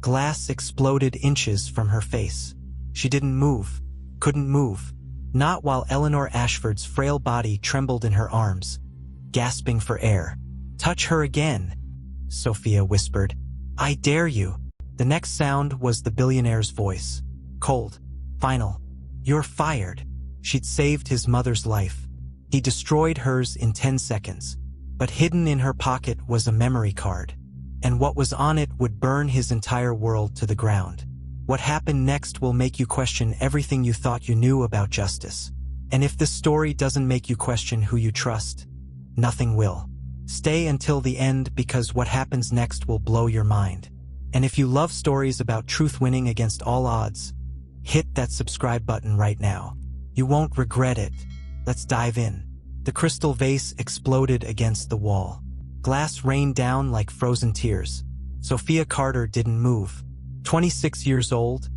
Glass exploded inches from her face. She didn't move, couldn't move, not while Eleanor Ashford's frail body trembled in her arms, gasping for air. "Touch her again," Sophia whispered. "I dare you." The next sound was the billionaire's voice. Cold. Final. "You're fired." She'd saved his mother's life. He destroyed hers in 10 seconds. But hidden in her pocket was a memory card. And what was on it would burn his entire world to the ground. What happened next will make you question everything you thought you knew about justice. And if this story doesn't make you question who you trust, nothing will. Stay until the end because what happens next will blow your mind. And if you love stories about truth winning against all odds, hit that subscribe button right now. You won't regret it. Let's dive in. The crystal vase exploded against the wall. Glass rained down like frozen tears. Sophia Carter didn't move. 26 years old,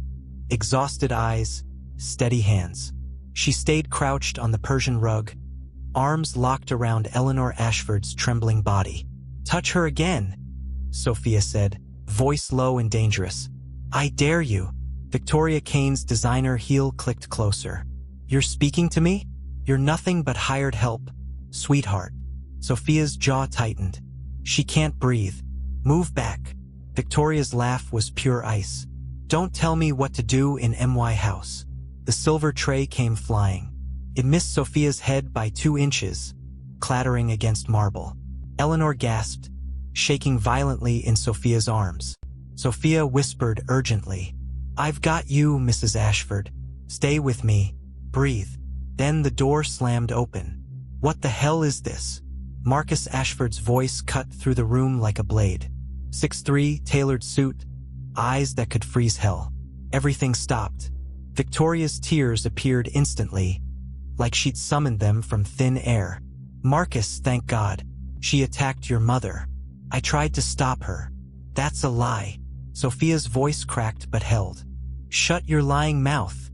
exhausted eyes, steady hands. She stayed crouched on the Persian rug, arms locked around Eleanor Ashford's trembling body. "Touch her again," Sophia said, voice low and dangerous. "I dare you." Victoria Kane's designer heel clicked closer. "You're speaking to me? You're nothing but hired help, sweetheart." Sophia's jaw tightened. "She can't breathe. Move back." Victoria's laugh was pure ice. "Don't tell me what to do in my house." The silver tray came flying. It missed Sophia's head by 2 inches, clattering against marble. Eleanor gasped, shaking violently in Sophia's arms. Sophia whispered urgently, "I've got you, Mrs. Ashford. Stay with me. Breathe." Then the door slammed open. "What the hell is this?" Marcus Ashford's voice cut through the room like a blade. 6'3", tailored suit, eyes that could freeze hell. Everything stopped. Victoria's tears appeared instantly, like she'd summoned them from thin air. "Marcus, thank God. She attacked your mother. I tried to stop her." "That's a lie." Sophia's voice cracked but held. "Shut your lying mouth,"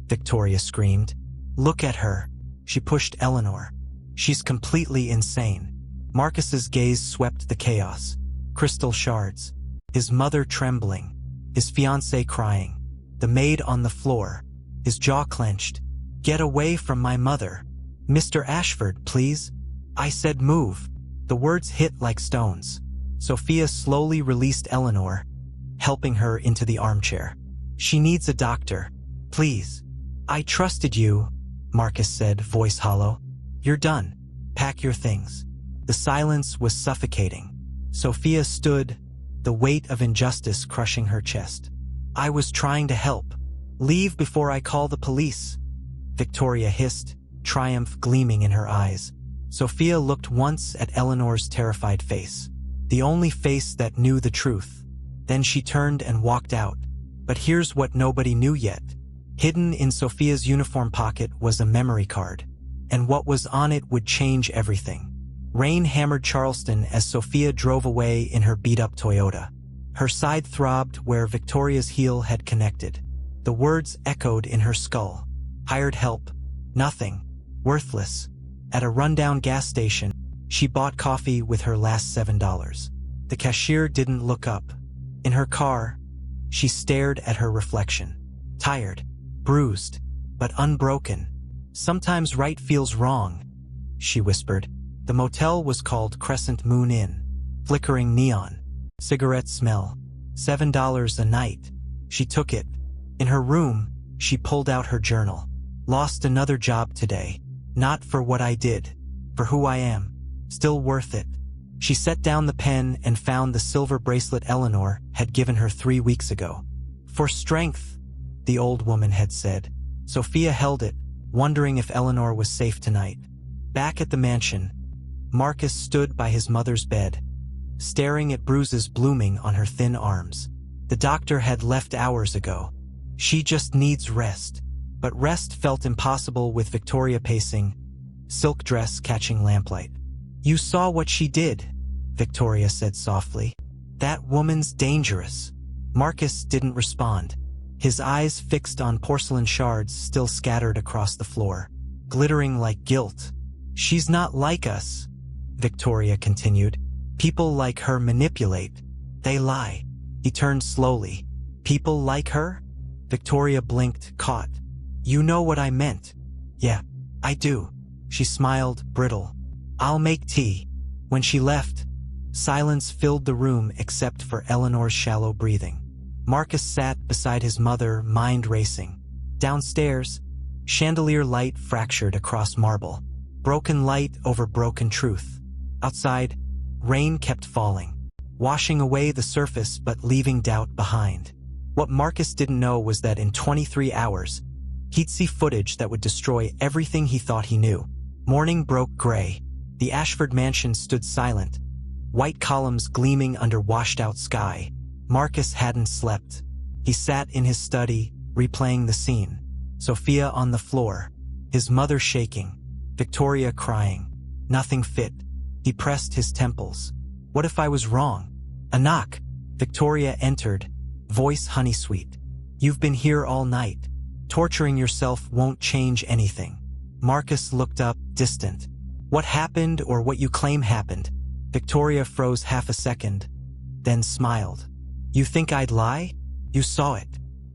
Victoria screamed. "Look at her." She pushed Eleanor. "She's completely insane." Marcus's gaze swept the chaos. Crystal shards. His mother trembling. His fiancée crying. The maid on the floor. His jaw clenched. "Get away from my mother. Mr. Ashford, please." "I said move." The words hit like stones. Sophia slowly released Eleanor, helping her into the armchair. "She needs a doctor. Please." "I trusted you," Marcus said, voice hollow. "You're done. Pack your things." The silence was suffocating. Sophia stood, the weight of injustice crushing her chest. "I was trying to help. Leave before I call the police," Victoria hissed, triumph gleaming in her eyes. Sophia looked once at Eleanor's terrified face, the only face that knew the truth. Then she turned and walked out. But here's what nobody knew yet. Hidden in Sophia's uniform pocket was a memory card, and what was on it would change everything. Rain hammered Charleston as Sophia drove away in her beat-up Toyota. Her side throbbed where Victoria's heel had connected. The words echoed in her skull. Hired help. Nothing. Worthless. At a rundown gas station, she bought coffee with her last $7. The cashier didn't look up. In her car, she stared at her reflection. Tired. Bruised. But unbroken. "Sometimes right feels wrong," she whispered. The motel was called Crescent Moon Inn. Flickering neon. Cigarette smell. $7 a night. She took it. In her room, she pulled out her journal. "Lost another job today. Not for what I did. For who I am. Still worth it." She set down the pen and found the silver bracelet Eleanor had given her 3 weeks ago. "For strength," the old woman had said. Sophia held it, wondering if Eleanor was safe tonight. Back at the mansion, Marcus stood by his mother's bed, staring at bruises blooming on her thin arms. The doctor had left hours ago. She just needs rest. But rest felt impossible with Victoria pacing, silk dress catching lamplight. "You saw what she did," Victoria said softly. "That woman's dangerous." Marcus didn't respond, his eyes fixed on porcelain shards still scattered across the floor, glittering like guilt. "She's not like us," Victoria continued. "People like her manipulate. They lie. He turned slowly. People like her? Victoria blinked, caught. You know what I meant. Yeah, I do. She smiled, brittle. I'll make tea. When she left, silence filled the room except for Eleanor's shallow breathing. Marcus sat beside his mother, mind racing. Downstairs, chandelier light fractured across marble. Broken light over broken truth. Outside, rain kept falling, washing away the surface but leaving doubt behind. What Marcus didn't know was that in 23 hours, he'd see footage that would destroy everything he thought he knew. Morning broke gray. The Ashford mansion stood silent, white columns gleaming under washed-out sky. Marcus hadn't slept. He sat in his study, replaying the scene. Sophia on the floor, his mother shaking, Victoria crying. Nothing fit. He pressed his temples. What if I was wrong? A knock. Victoria entered, voice honey-sweet. You've been here all night. Torturing yourself won't change anything. Marcus looked up, distant. What happened or what you claim happened? Victoria froze half a second, then smiled. You think I'd lie? You saw it.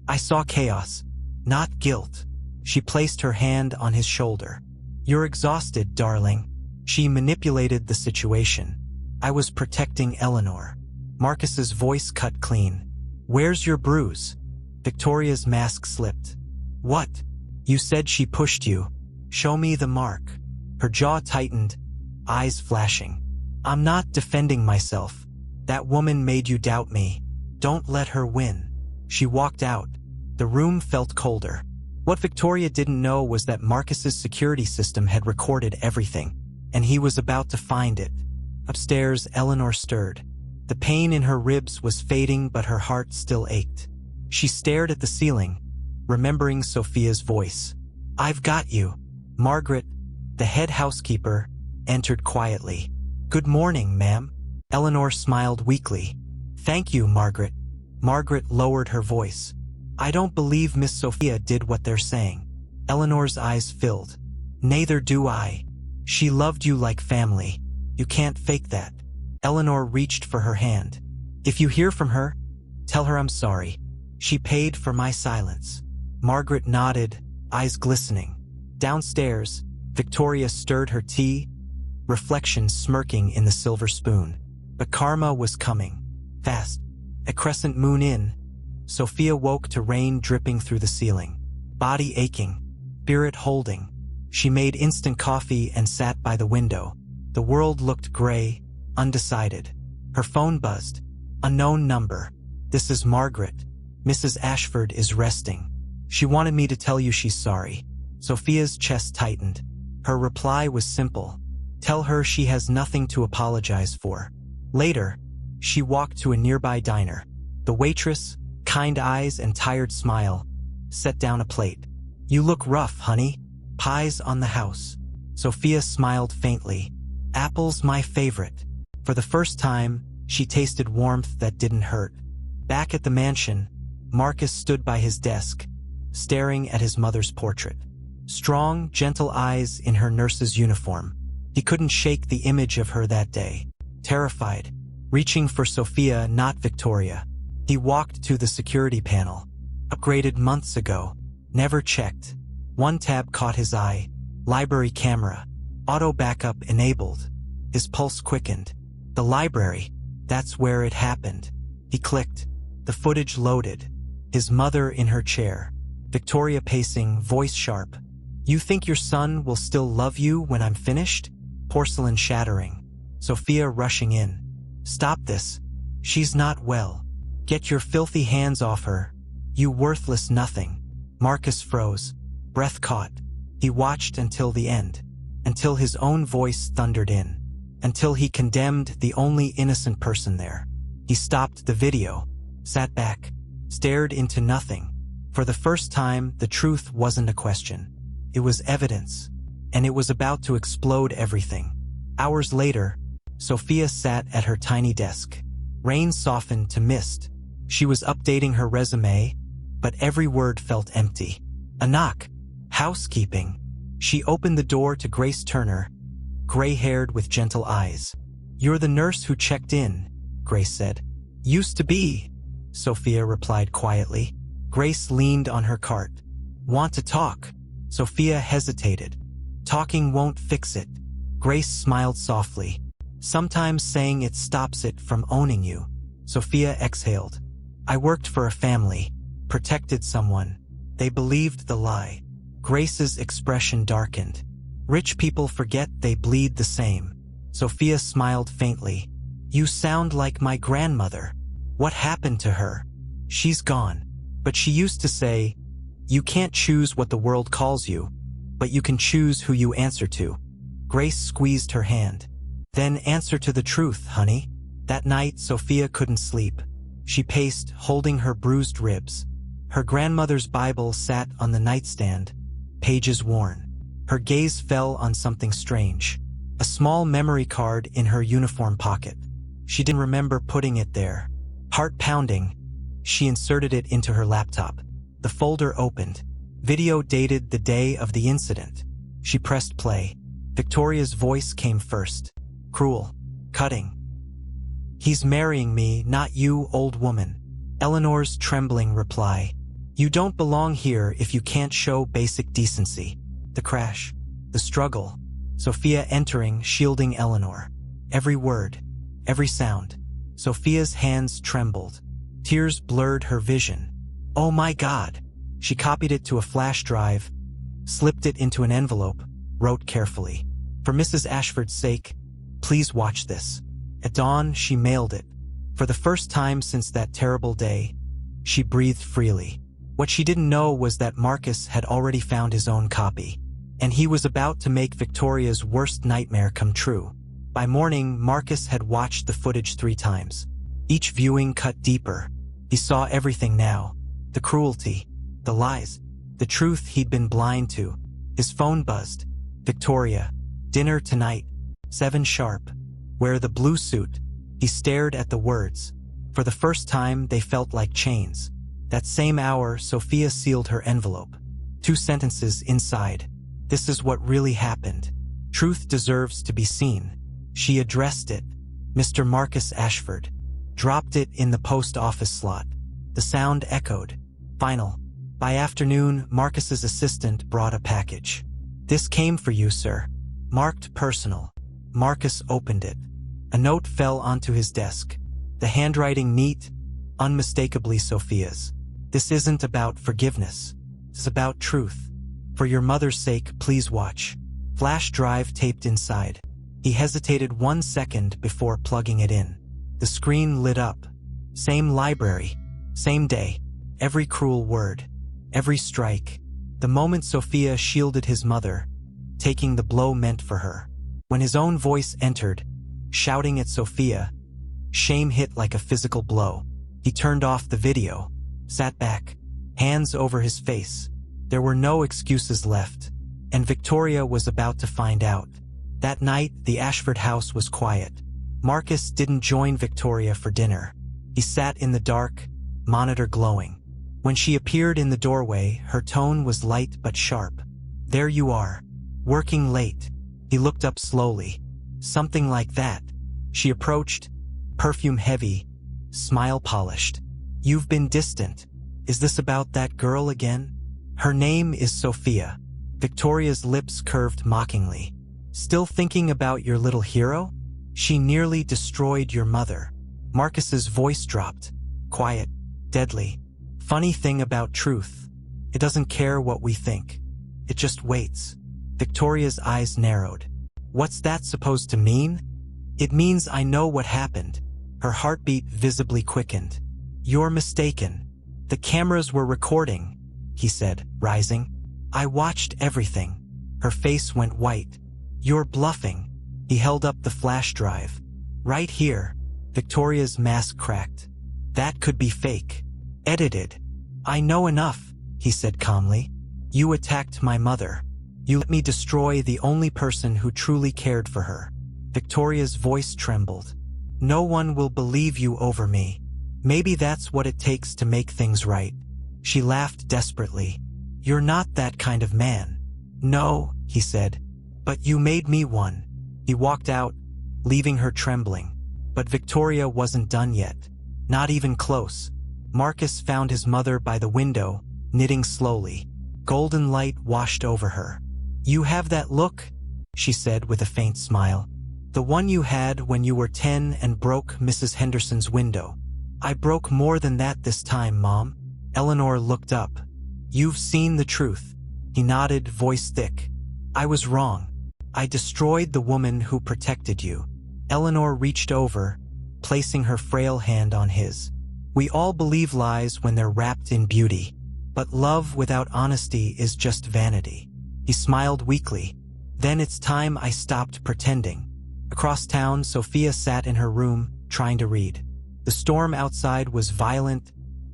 I saw chaos, not guilt. She placed her hand on his shoulder. You're exhausted, darling. She manipulated the situation. I was protecting Eleanor. Marcus's voice cut clean. Where's your bruise? Victoria's mask slipped. What? You said she pushed you. Show me the mark. Her jaw tightened, eyes flashing. I'm not defending myself. That woman made you doubt me. Don't let her win. She walked out. The room felt colder. What Victoria didn't know was that Marcus's security system had recorded everything, and he was about to find it. Upstairs, Eleanor stirred. The pain in her ribs was fading, but her heart still ached. She stared at the ceiling, remembering Sophia's voice. I've got you. Margaret, the head housekeeper, entered quietly. Good morning, ma'am. Eleanor smiled weakly. Thank you, Margaret. Margaret lowered her voice. I don't believe Miss Sophia did what they're saying. Eleanor's eyes filled. Neither do I. She loved you like family. You can't fake that. Eleanor reached for her hand. If you hear from her, tell her I'm sorry. She paid for my silence. Margaret nodded, eyes glistening. Downstairs, Victoria stirred her tea, reflection smirking in the silver spoon. But karma was coming. Fast. A crescent moon in, Sophia woke to rain dripping through the ceiling. Body aching, spirit holding. She made instant coffee and sat by the window. The world looked gray, undecided. Her phone buzzed. Unknown number. This is Margaret. Mrs. Ashford is resting. She wanted me to tell you she's sorry. Sophia's chest tightened. Her reply was simple. Tell her she has nothing to apologize for. Later, she walked to a nearby diner. The waitress, kind eyes and tired smile, set down a plate. You look rough, honey. Pies on the house. Sophia smiled faintly. Apple's my favorite. For the first time, she tasted warmth that didn't hurt. Back at the mansion, Marcus stood by his desk, staring at his mother's portrait. Strong, gentle eyes in her nurse's uniform. He couldn't shake the image of her that day. Terrified, reaching for Sophia, not Victoria. He walked to the security panel. Upgraded months ago. Never checked. One tab caught his eye. Library camera. Auto backup enabled. His pulse quickened. The library. That's where it happened. He clicked. The footage loaded. His mother in her chair. Victoria pacing, voice sharp. You think your son will still love you when I'm finished? Porcelain shattering. Sophia rushing in. Stop this. She's not well. Get your filthy hands off her. You worthless nothing. Marcus froze. Breath caught. He watched until the end. Until his own voice thundered in. Until he condemned the only innocent person there. He stopped the video. Sat back. Stared into nothing. For the first time, the truth wasn't a question. It was evidence. And it was about to explode everything. Hours later, Sophia sat at her tiny desk. Rain softened to mist. She was updating her resume, but every word felt empty. A knock. Housekeeping. She opened the door to Grace Turner, gray-haired with gentle eyes. You're the nurse who checked in, Grace said. Used to be. Sophia replied quietly. Grace leaned on her cart. Want to talk? Sophia hesitated. Talking won't fix it. Grace smiled softly. Sometimes saying it stops it from owning you. Sophia exhaled. I worked for a family, protected someone. They believed the lie. Grace's expression darkened. Rich people forget they bleed the same. Sophia smiled faintly. You sound like my grandmother. What happened to her? She's gone. But she used to say, you can't choose what the world calls you, but you can choose who you answer to. Grace squeezed her hand. Then answer to the truth, honey. That night, Sophia couldn't sleep. She paced, holding her bruised ribs. Her grandmother's Bible sat on the nightstand, pages worn. Her gaze fell on something strange. A small memory card in her uniform pocket. She didn't remember putting it there. Heart pounding, she inserted it into her laptop. The folder opened. Video dated the day of the incident. She pressed play. Victoria's voice came first. Cruel. Cutting. He's marrying me, not you, old woman. Eleanor's trembling reply. You don't belong here if you can't show basic decency. The crash. The struggle. Sophia entering, shielding Eleanor. Every word. Every sound. Sophia's hands trembled. Tears blurred her vision. Oh my God. She copied it to a flash drive, slipped it into an envelope, wrote carefully. For Mrs. Ashford's sake, please watch this. At dawn, she mailed it. For the first time since that terrible day, she breathed freely. What she didn't know was that Marcus had already found his own copy, and he was about to make Victoria's worst nightmare come true. By morning, Marcus had watched the footage 3 times. Each viewing cut deeper. He saw everything now. The cruelty, the lies, the truth he'd been blind to. His phone buzzed. Victoria. Dinner tonight. 7 sharp. Wear the blue suit. He stared at the words. For the first time, they felt like chains. That same hour, Sophia sealed her envelope. 2 sentences inside. This is what really happened. Truth deserves to be seen. She addressed it. Mr. Marcus Ashford. Dropped it in the post office slot. The sound echoed. Final. By afternoon, Marcus's assistant brought a package. This came for you, sir. Marked personal. Marcus opened it. A note fell onto his desk. The handwriting neat, unmistakably Sophia's. This isn't about forgiveness. It's about truth. For your mother's sake, please watch. Flash drive taped inside. He hesitated 1 second before plugging it in. The screen lit up. Same library. Same day. Every cruel word. Every strike. The moment Sophia shielded his mother, taking the blow meant for her. When his own voice entered, shouting at Sophia, shame hit like a physical blow. He turned off the video, sat back, hands over his face. There were no excuses left, and Victoria was about to find out. That night, the Ashford house was quiet. Marcus didn't join Victoria for dinner. He sat in the dark, monitor glowing. When she appeared in the doorway, her tone was light but sharp. There you are, working late. He looked up slowly. Something like that. She approached, perfume heavy, smile polished. You've been distant. Is this about that girl again? Her name is Sophia. Victoria's lips curved mockingly. Still thinking about your little hero? She nearly destroyed your mother. Marcus's voice dropped. Quiet, deadly. Funny thing about truth. It doesn't care what we think. It just waits. Victoria's eyes narrowed. What's that supposed to mean? It means I know what happened. Her heartbeat visibly quickened. You're mistaken. The cameras were recording, he said, rising. I watched everything. Her face went white. You're bluffing. He held up the flash drive. Right here. Victoria's mask cracked. That could be fake. Edited. I know enough, he said calmly. You attacked my mother. You let me destroy the only person who truly cared for her. Victoria's voice trembled. No one will believe you over me. Maybe that's what it takes to make things right. She laughed desperately. You're not that kind of man. No, he said. But you made me one. He walked out, leaving her trembling. But Victoria wasn't done yet. Not even close. Marcus found his mother by the window, knitting slowly. Golden light washed over her. "You have that look," she said with a faint smile. "The one you had when you were 10 and broke Mrs. Henderson's window." "I broke more than that this time, Mom." Eleanor looked up. "You've seen the truth." He nodded, voice thick. "I was wrong. I destroyed the woman who protected you." Eleanor reached over, placing her frail hand on his. "We all believe lies when they're wrapped in beauty, but love without honesty is just vanity." He smiled weakly. "Then it's time I stopped pretending." Across town, Sophia sat in her room, trying to read. The storm outside was violent,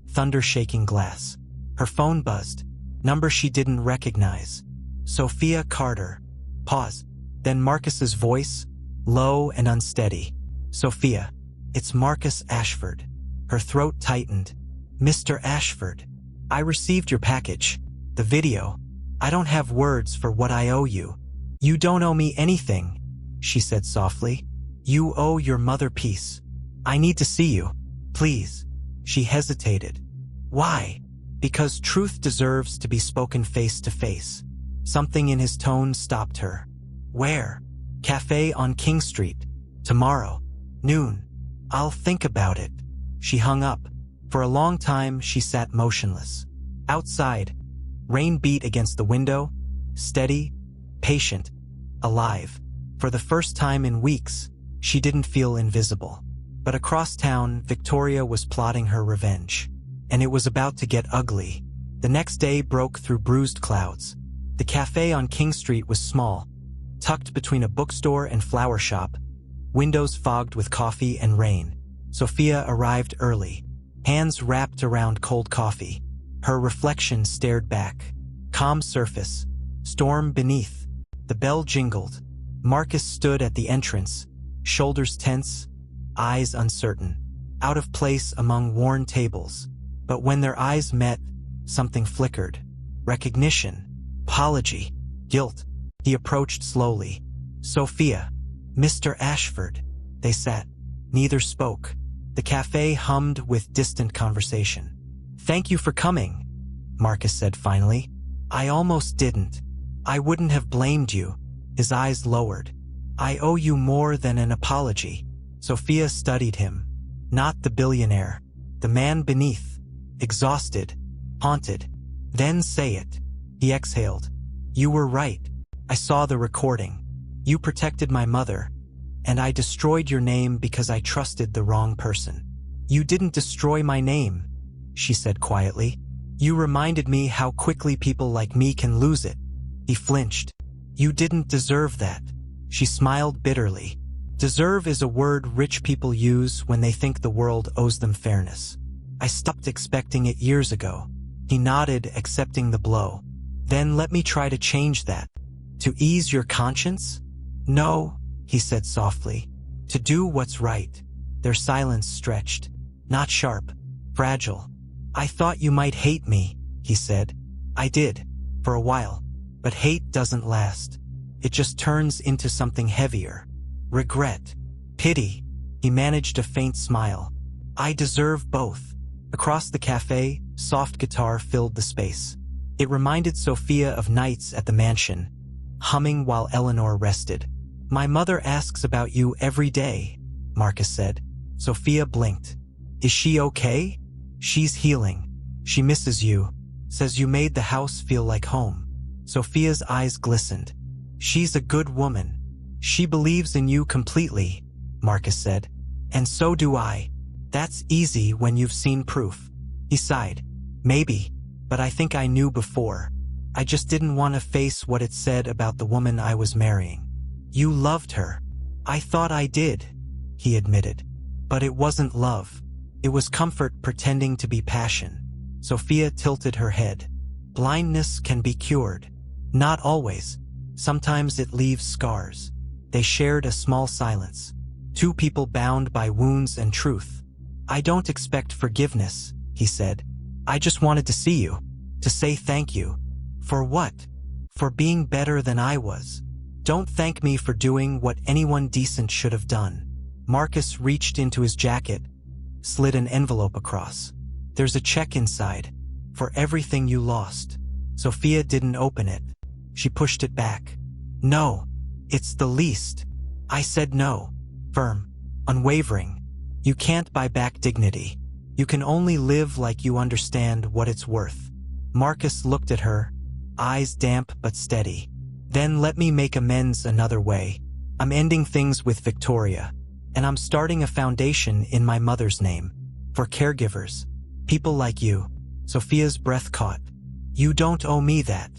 thunder shaking glass. Her phone buzzed. Number she didn't recognize. Sophia Carter. Pause. Then Marcus's voice, low and unsteady. "Sophia, it's Marcus Ashford." Her throat tightened. "Mr. Ashford, I received your package. The video. I don't have words for what I owe you." "You don't owe me anything," she said softly. "You owe your mother peace. I need to see you. Please." She hesitated. "Why?" "Because truth deserves to be spoken face to face." Something in his tone stopped her. "Where?" "Cafe on King Street. Tomorrow. Noon." "I'll think about it." She hung up. For a long time, she sat motionless. Outside, rain beat against the window, steady, patient, alive. For the first time in weeks, she didn't feel invisible. But across town, Victoria was plotting her revenge. And it was about to get ugly. The next day broke through bruised clouds. The cafe on King Street was small, tucked between a bookstore and flower shop, windows fogged with coffee and rain. Sophia arrived early, hands wrapped around cold coffee. Her reflection stared back. Calm surface, storm beneath. The bell jingled. Marcus stood at the entrance, shoulders tense, eyes uncertain, out of place among worn tables. But when their eyes met, something flickered. Recognition, apology, guilt. He approached slowly. "Sophia." "Mr. Ashford." They sat. Neither spoke. The cafe hummed with distant conversation. "Thank you for coming," Marcus said finally. "I almost didn't. I wouldn't have blamed you." His eyes lowered. "I owe you more than an apology." Sophia studied him. Not the billionaire. The man beneath. Exhausted. Haunted. "Then say it." He exhaled. "You were right. I saw the recording. You protected my mother, and I destroyed your name because I trusted the wrong person." "You didn't destroy my name," she said quietly. "You reminded me how quickly people like me can lose it." He flinched. "You didn't deserve that." She smiled bitterly. Deserve is a word rich people use when they think the world owes them fairness. "I stopped expecting it years ago." He nodded, accepting the blow. "Then let me try to change that." "To ease your conscience?" "No," he said softly. "To do what's right." Their silence stretched. Not sharp. Fragile. "I thought you might hate me," he said. "I did. For a while. But hate doesn't last. It just turns into something heavier. Regret. Pity." He managed a faint smile. "I deserve both." Across the cafe, soft guitar filled the space. It reminded Sophia of nights at the mansion, humming while Eleanor rested. "My mother asks about you every day," Marcus said. Sophia blinked. "Is she okay?" "She's healing. She misses you. Says you made the house feel like home." Sophia's eyes glistened. "She's a good woman. She believes in you completely," Marcus said. "And so do I. That's easy when you've seen proof." He sighed. "Maybe, but I think I knew before. I just didn't want to face what it said about the woman I was marrying." "You loved her." "I thought I did," he admitted. "But it wasn't love. It was comfort pretending to be passion." Sophia tilted her head. "Blindness can be cured." "Not always. Sometimes it leaves scars." They shared a small silence. Two people bound by wounds and truth. "I don't expect forgiveness," he said. "I just wanted to see you. To say thank you." "For what?" "For being better than I was. Don't thank me for doing what anyone decent should have done." Marcus reached into his jacket, slid an envelope across. There's a check inside. For everything you lost. Sophia didn't open it. She pushed it back. No. It's the least. I said no. Firm. Unwavering. You can't buy back dignity. You can only live like you understand what it's worth. Marcus looked at her, eyes damp but steady. Then let me make amends another way. I'm ending things with Victoria, and I'm starting a foundation in my mother's name. For caregivers. People like you. Sophia's breath caught. You don't owe me that.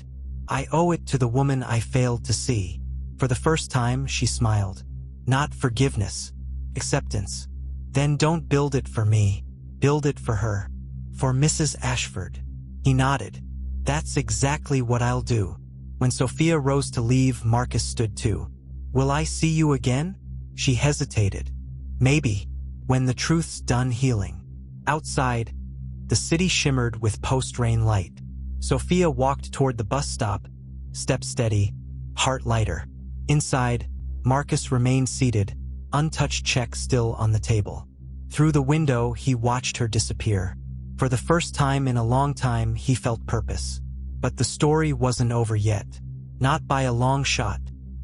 I owe it to the woman I failed to see. For the first time, she smiled. Not forgiveness. Acceptance. Then don't build it for me. Build it for her. For Mrs. Ashford. He nodded. That's exactly what I'll do. When Sophia rose to leave, Marcus stood too. Will I see you again? She hesitated. Maybe. When the truth's done healing. Outside, the city shimmered with post-rain light. Sophia walked toward the bus stop, step steady, heart lighter. Inside, Marcus remained seated, untouched check still on the table. Through the window, he watched her disappear. For the first time in a long time, he felt purpose. But the story wasn't over yet. Not by a long shot.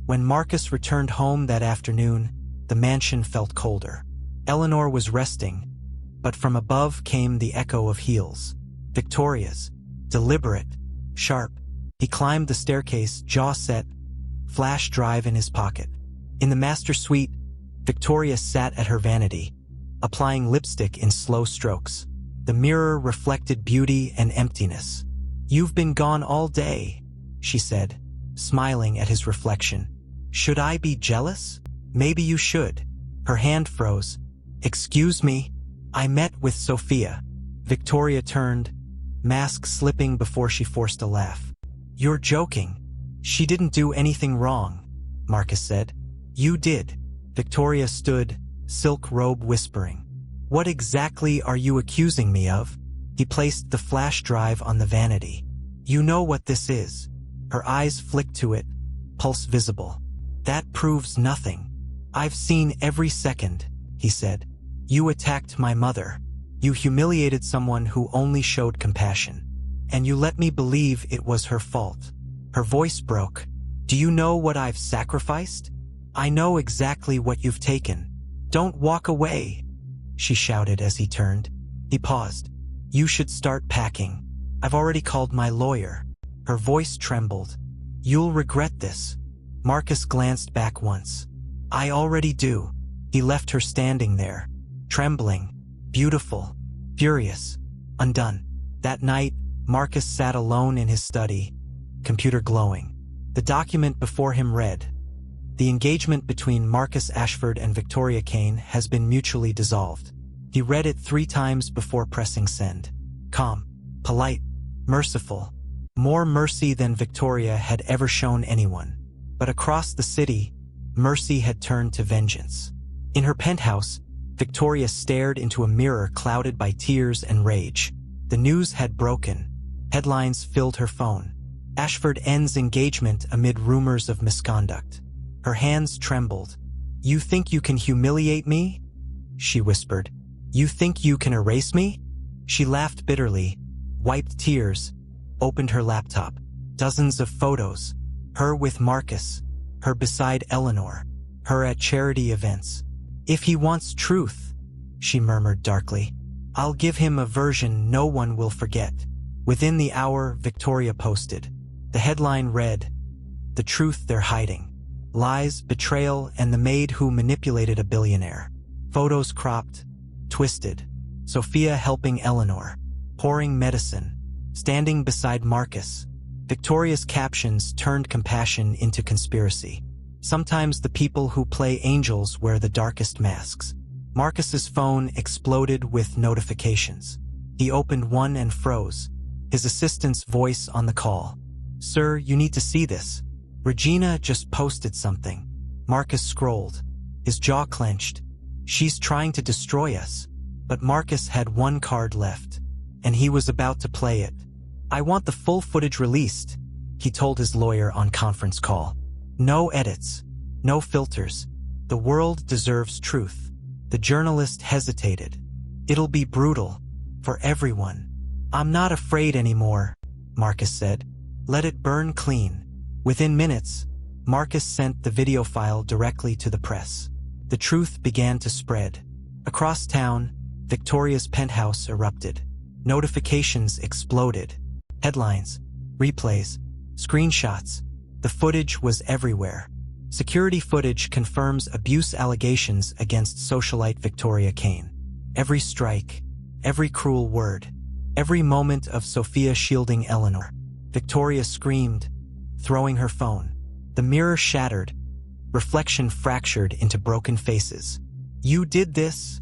When Marcus returned home that afternoon, the mansion felt colder. Eleanor was resting, but from above came the echo of heels. Victoria's. Deliberate. Sharp. He climbed the staircase, jaw set, flash drive in his pocket. In the master suite, Victoria sat at her vanity, applying lipstick in slow strokes. The mirror reflected beauty and emptiness. You've been gone all day, she said, smiling at his reflection. Should I be jealous? Maybe you should. Her hand froze. Excuse me? I met with Sophia. Victoria turned, mask slipping before she forced a laugh. You're joking. She didn't do anything wrong, Marcus said. You did. Victoria stood, silk robe whispering. What exactly are you accusing me of? He placed the flash drive on the vanity. You know what this is. Her eyes flicked to it, pulse visible. That proves nothing. I've seen every second, he said. You attacked my mother. You humiliated someone who only showed compassion. And you let me believe it was her fault. Her voice broke. Do you know what I've sacrificed? I know exactly what you've taken. Don't walk away, she shouted as he turned. He paused. You should start packing. I've already called my lawyer. Her voice trembled. You'll regret this. Marcus glanced back once. I already do. He left her standing there, trembling, beautiful, furious, undone. That night, Marcus sat alone in his study, computer glowing. The document before him read, the engagement between Marcus Ashford and Victoria Kane has been mutually dissolved. He read it 3 times before pressing send. Calm, polite, merciful. More mercy than Victoria had ever shown anyone. But across the city, mercy had turned to vengeance. In her penthouse, Victoria stared into a mirror clouded by tears and rage. The news had broken. Headlines filled her phone. Ashford ends engagement amid rumors of misconduct. Her hands trembled. You think you can humiliate me? She whispered. You think you can erase me? She laughed bitterly, wiped tears, opened her laptop. Dozens of photos. Her with Marcus. Her beside Eleanor. Her at charity events. If he wants truth, she murmured darkly, I'll give him a version no one will forget. Within the hour, Victoria posted. The headline read, The Truth They're Hiding. Lies, betrayal, and the maid who manipulated a billionaire. Photos cropped, twisted. Sophia helping Eleanor. Pouring medicine. Standing beside Marcus. Victoria's captions turned compassion into conspiracy. Sometimes the people who play angels wear the darkest masks. Marcus's phone exploded with notifications. He opened one and froze. His assistant's voice on the call. Sir, you need to see this. Regina just posted something. Marcus scrolled. His jaw clenched. She's trying to destroy us. But Marcus had one card left, and he was about to play it. I want the full footage released, he told his lawyer on conference call. No edits. No filters. The world deserves truth. The journalist hesitated. It'll be brutal. For everyone. I'm not afraid anymore, Marcus said. Let it burn clean. Within minutes, Marcus sent the video file directly to the press. The truth began to spread. Across town, Victoria's penthouse erupted. Notifications exploded. Headlines, replays, screenshots. The footage was everywhere. Security footage confirms abuse allegations against socialite Victoria Kane. Every strike, every cruel word, every moment of Sophia shielding Eleanor. Victoria screamed, throwing her phone. The mirror shattered, reflection fractured into broken faces. "You did this,"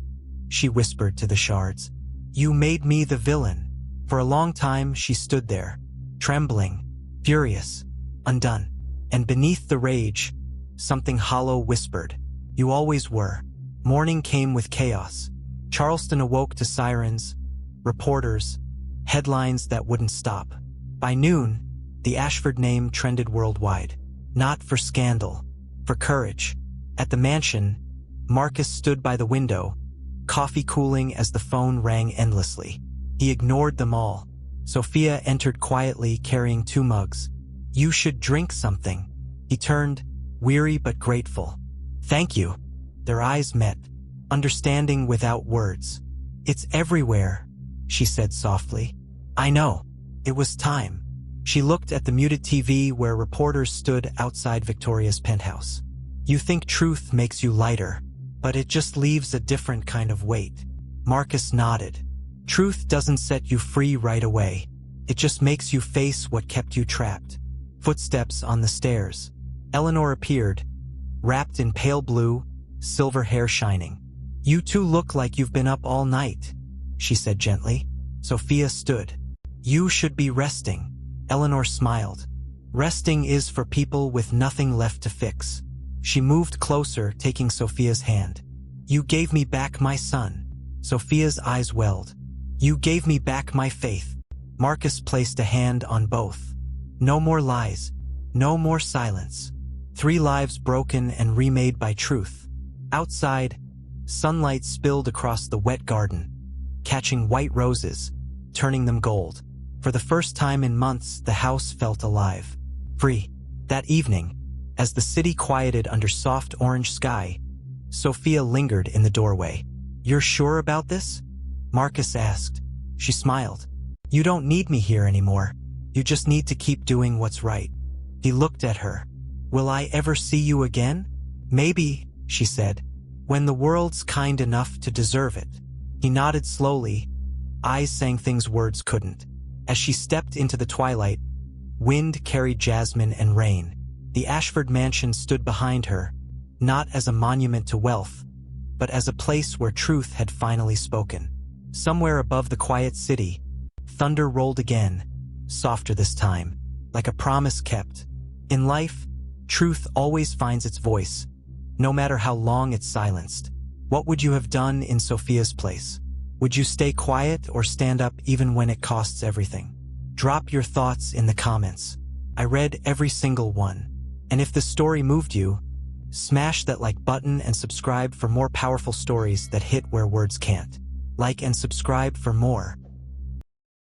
she whispered to the shards. "You made me the villain." For a long time she stood there, trembling, furious, undone. And beneath the rage, something hollow whispered, "You always were." Morning came with chaos. Charleston awoke to sirens, reporters, headlines that wouldn't stop. By noon, the Ashford name trended worldwide. Not for scandal, for courage. At the mansion, Marcus stood by the window, coffee cooling as the phone rang endlessly. He ignored them all. Sophia entered quietly, carrying 2 mugs. "You should drink something." He turned, weary but grateful. "Thank you." Their eyes met, understanding without words. "It's everywhere," she said softly. "I know. It was time." She looked at the muted TV where reporters stood outside Victoria's penthouse. "You think truth makes you lighter, but it just leaves a different kind of weight." Marcus nodded. "Truth doesn't set you free right away. It just makes you face what kept you trapped." Footsteps on the stairs. Eleanor appeared, wrapped in pale blue, silver hair shining. "You two look like you've been up all night," she said gently. Sophia stood. "You should be resting." Eleanor smiled. "Resting is for people with nothing left to fix." She moved closer, taking Sophia's hand. "You gave me back my son." Sophia's eyes welled. "You gave me back my faith." Marcus placed a hand on both. No more lies. No more silence. 3 lives broken and remade by truth. Outside, sunlight spilled across the wet garden, catching white roses, turning them gold. For the first time in months, the house felt alive. Free. That evening, as the city quieted under soft orange sky, Sophia lingered in the doorway. "You're sure about this?" Marcus asked. She smiled. "You don't need me here anymore. You just need to keep doing what's right." He looked at her. "Will I ever see you again?" "Maybe," she said, "when the world's kind enough to deserve it." He nodded slowly, eyes saying things words couldn't. As she stepped into the twilight, wind carried jasmine and rain. The Ashford mansion stood behind her, not as a monument to wealth, but as a place where truth had finally spoken. Somewhere above the quiet city, thunder rolled again, softer this time, like a promise kept. In life, truth always finds its voice, no matter how long it's silenced. What would you have done in Sophia's place? Would you stay quiet or stand up even when it costs everything? Drop your thoughts in the comments. I read every single one. And if the story moved you, smash that like button and subscribe for more powerful stories that hit where words can't. Like and subscribe for more.